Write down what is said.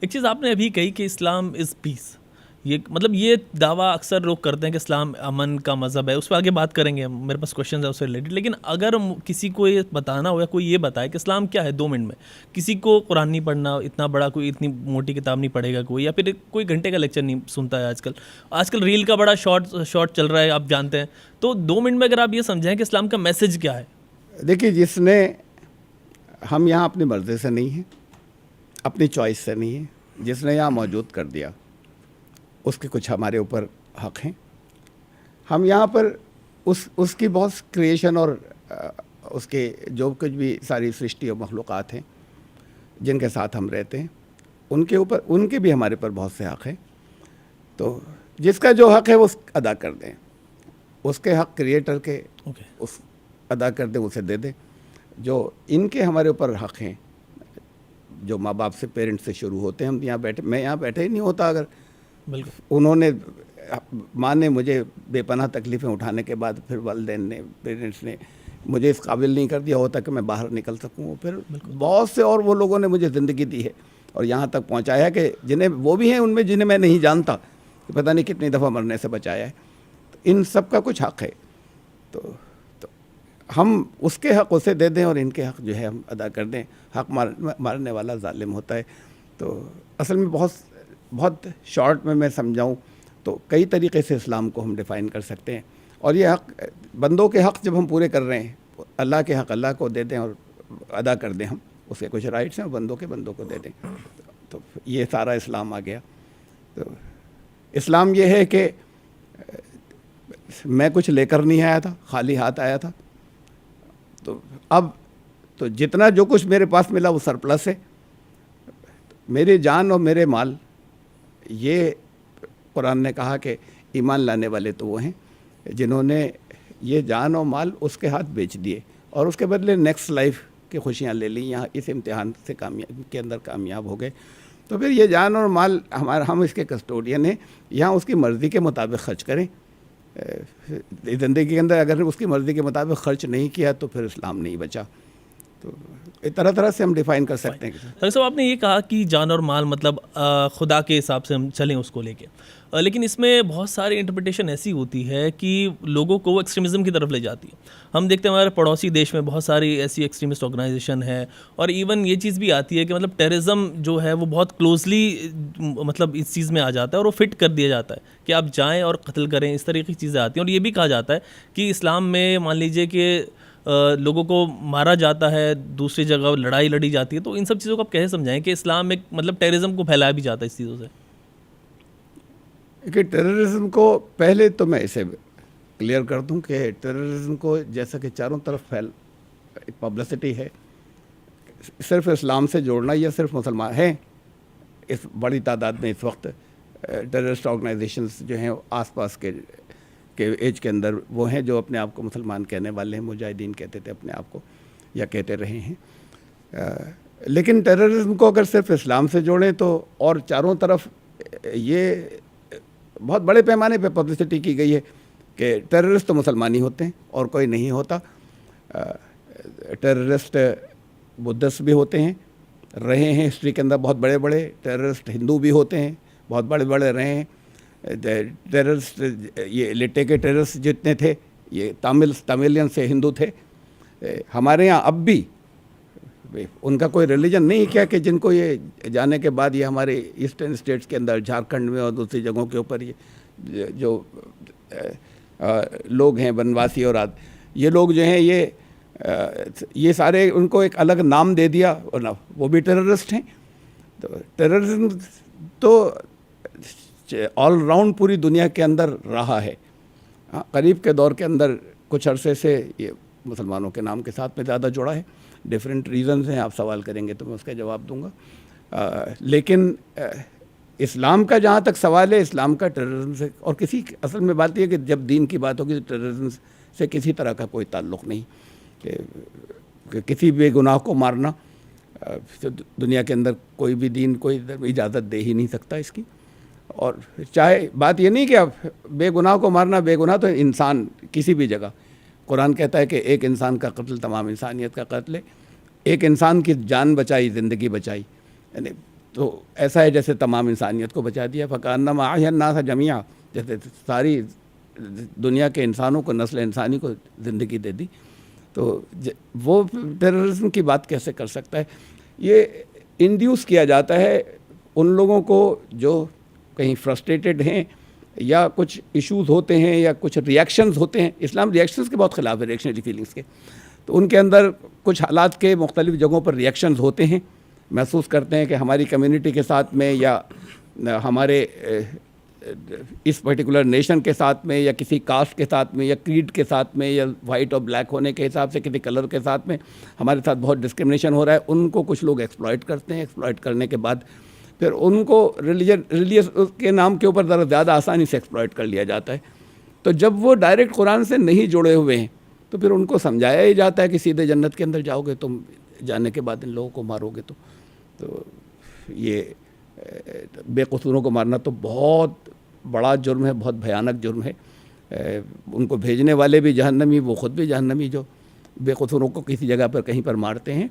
एक चीज़ आपने अभी कही कि इस्लाम इज़ पीस, ये मतलब ये दावा अक्सर लोग करते हैं कि इस्लाम अमन का मज़हब है, उस पर आगे बात करेंगे, मेरे पास क्वेश्चन है उससे रिलेटेड। लेकिन अगर किसी को ये बताना हो या कोई ये बताए कि इस्लाम क्या है 2 मिनट में, किसी को कुरान नहीं पढ़ना, इतना बड़ा कोई इतनी मोटी किताब नहीं पढ़ेगा कोई, या फिर कोई घंटे का लेक्चर नहीं सुनता है आजकल, आजकल रील का बड़ा शॉर्ट चल रहा है, आप जानते हैं। तो 2 मिनट में अगर आप ये समझाएं कि इस्लाम का मैसेज क्या है। देखिए, जिसने, हम यहाँ अपनी मर्ज़ी से नहीं हैं, अपनी चॉइस से नहीं है, जिसने यहाँ मौजूद कर दिया उसके कुछ हमारे ऊपर हक़ हैं। हम यहाँ पर उसकी बहुत क्रिएशन और उसके जो कुछ भी सारी सृष्टि और मखलूक़ात हैं जिनके साथ हम रहते हैं, उनके ऊपर, उनके भी हमारे पर बहुत से हक़ हैं। तो जिसका जो हक़ है वो अदा कर दें, उसके हक़ क्रिएटर के उस अदा कर दें, उसे दे दें। जो इनके हमारे ऊपर हक़ हैं, जो माँ बाप से, पेरेंट्स से शुरू होते हैं, हम यहाँ बैठे, मैं यहाँ बैठे ही नहीं होता अगर उन्होंने, माँ ने मुझे बेपनाह तकलीफ़ें उठाने के बाद फिर वालिदैन ने, पेरेंट्स ने मुझे इस काबिल नहीं कर दिया होता कि मैं बाहर निकल सकूँ। फिर बहुत से और वो लोगों ने मुझे ज़िंदगी दी है और यहाँ तक पहुँचाया कि जिन्हें, वो भी हैं उनमें जिन्हें मैं नहीं जानता, पता नहीं कितनी दफ़ा मरने से बचाया है। तो इन सब का कुछ हक़ है, तो हम उसके हक़ उसे दे दें और इनके हक़ जो है हम अदा कर दें। हक़ मारने वाला ज़ालिम होता है। तो असल में बहुत शॉर्ट में मैं समझाऊँ तो कई तरीक़े से इस्लाम को हम डिफ़ाइन कर सकते हैं। और ये हक़, बंदों के हक़ जब हम पूरे कर रहे हैं, अल्लाह के हक़ अल्लाह को दे दें और अदा कर दें, हम उसके कुछ राइट्स हैं, बंदों को दे दें, तो ये सारा इस्लाम आ गया। तो इस्लाम ये है कि मैं कुछ लेकर नहीं आया था, खाली हाथ आया था। तो अब तो जितना जो कुछ मेरे पास मिला वो सरप्लस है। मेरी जान और मेरे माल, ये कुरान ने कहा कि ईमान लाने वाले तो वो हैं जिन्होंने ये जान और माल उसके हाथ बेच दिए और उसके बदले नेक्स्ट लाइफ की खुशियाँ ले ली, यहाँ इस इम्तिहान से के अंदर कामयाब हो गए। तो फिर ये जान और माल हमारा, हम इसके कस्टोडियन हैं, यहाँ उसकी मर्ज़ी के मुताबिक ख़र्च करें। ज़िंदगी के अंदर अगर उसकी मर्ज़ी के मुताबिक ख़र्च नहीं किया तो फिर इस्लाम नहीं बचा। तो तरह तरह से हम डिफ़ाइन कर सकते हैं। सर साहब, आपने ये कहा कि जान और माल मतलब खुदा के हिसाब से हम चलें उसको लेके, लेकिन इसमें बहुत सारी इंटरप्रिटेशन ऐसी होती है कि लोगों को वो एक्सट्रीमिज़म की तरफ ले जाती है। हम देखते हैं हमारे पड़ोसी देश में बहुत सारी ऐसी एक्सट्रीमिस्ट ऑर्गेनाइजेशन है, और इवन ये चीज़ भी आती है कि मतलब टेररिज्म जो है वो बहुत क्लोजली मतलब इस चीज़ में आ जाता है और वो फिट कर दिया जाता है कि आप जाएँ और कत्ल करें, इस तरह की चीज़ें आती हैं। और ये भी कहा जाता है कि इस्लाम में मान लीजिए कि लोगों को मारा जाता है, दूसरी जगह लड़ाई लड़ी जाती है। तो इन सब चीज़ों को आप कैसे समझाएं कि इस्लाम में मतलब टेररिज्म को फैलाया भी जाता है इस चीज़ों से? कि टेररिज्म को, पहले तो मैं इसे क्लियर कर दूं कि टेररिज्म को जैसा कि चारों तरफ पब्लिसिटी है, सिर्फ इस्लाम से जोड़ना या सिर्फ मुसलमान हैं, इस बड़ी तादाद में इस वक्त टेररिस्ट ऑर्गेनाइजेशंस जो हैं आसपास के एज के अंदर वो हैं जो अपने आप को मुसलमान कहने वाले हैं, मुजाहिदीन कहते थे अपने आप को या कहते रहे हैं। लेकिन टेररिज्म को अगर सिर्फ इस्लाम से जोड़ें तो, और चारों तरफ ये बहुत बड़े पैमाने पे पब्लिसिटी की गई है कि टेररिस्ट तो मुसलमान ही होते हैं और कोई नहीं होता। टेररिस्ट बुद्धिस्ट भी होते हैं, रहे हैं हिस्ट्री के अंदर, बहुत बड़े बड़े टेररिस्ट हिंदू भी होते हैं, बहुत बड़े बड़े रहे हैं टेररिस्ट। ये लिटे के टेररिस्ट जितने थे ये तमिलियन से हिंदू थे। हमारे यहाँ अब भी उनका कोई रिलीजन नहीं क्या कि जिनको ये जाने के बाद ये हमारे ईस्टर्न स्टेट्स के अंदर, झारखंड में और दूसरी जगहों के ऊपर ये जो लोग हैं वनवासी और ये लोग जो हैं ये सारे, उनको एक अलग नाम दे दिया और ना वो भी टेररिस्ट हैं। तो टेररिज्म तो ऑल राउंड पूरी दुनिया के अंदर रहा है। करीब के दौर के अंदर कुछ अरसे से ये मुसलमानों के नाम के साथ में ज़्यादा जुड़ा है। डिफरेंट रीज़न्स हैं, आप सवाल करेंगे तो मैं उसका जवाब दूंगा। लेकिन इस्लाम का जहाँ तक सवाल है, इस्लाम का टेररिज्म से और किसी, असल में बात यह है कि जब दीन की बात होगी तो टेररिज्म से किसी तरह का कोई ताल्लुक़ नहीं कि किसी बेगुनाह को मारना। तो दुनिया के अंदर कोई भी दीन कोई इजाज़त दे ही नहीं सकता इसकी। और चाहे बात ये नहीं कि आप बेगुनाह को मारना, बेगुनाह तो इंसान किसी भी जगह, कुरान कहता है कि एक इंसान का कत्ल तमाम इंसानियत का कत्ल है। एक इंसान की जान बचाई, ज़िंदगी बचाई, यानी तो ऐसा है जैसे तमाम इंसानियत को बचा दिया। फ़कान्नमा अहयन्नास जमीआ, जैसे सारी दुनिया के इंसानों को, नस्ल इंसानी को ज़िंदगी दे दी। तो वो टेररिज्म की बात कैसे कर सकता है? ये इंड्यूस किया जाता है उन लोगों को जो कहीं फ्रस्ट्रेटेड हैं या कुछ इश्यूज़ होते हैं या कुछ रिएक्शंस होते हैं। इस्लाम रिएक्शंस के बहुत ख़िलाफ़ है, रिएक्शनरी फीलिंग्स के। तो उनके अंदर कुछ हालात के मुख्तलिफ़ जगहों पर रिएक्शंस होते हैं, महसूस करते हैं कि हमारी कम्युनिटी के साथ में या हमारे इस पर्टिकुलर नेशन के साथ में या किसी कास्ट के साथ में या क्रीड के साथ में या वाइट और ब्लैक होने के हिसाब से किसी कलर के साथ में हमारे साथ बहुत डिस्क्रिमिनेशन हो रहा है। उनको कुछ लोग एक्सप्लॉइट करते हैं। एक्सप्लॉइट करने के बाद फिर उनको रिलीजियस के नाम के ऊपर ज़रा ज़्यादा आसानी से एक्सप्लॉइट कर लिया जाता है। तो जब वो डायरेक्ट कुरान से नहीं जुड़े हुए हैं तो फिर उनको समझाया ही जाता है कि सीधे जन्नत के अंदर जाओगे, तुम जाने के बाद इन लोगों को मारोगे। तो ये बेकसूरों को मारना तो बहुत बड़ा जुर्म है, बहुत भयानक जुर्म है। उनको भेजने वाले भी जहन्नमी, वो ख़ुद भी जहन्नमी, जो बेकसूरों को किसी जगह पर कहीं पर मारते हैं।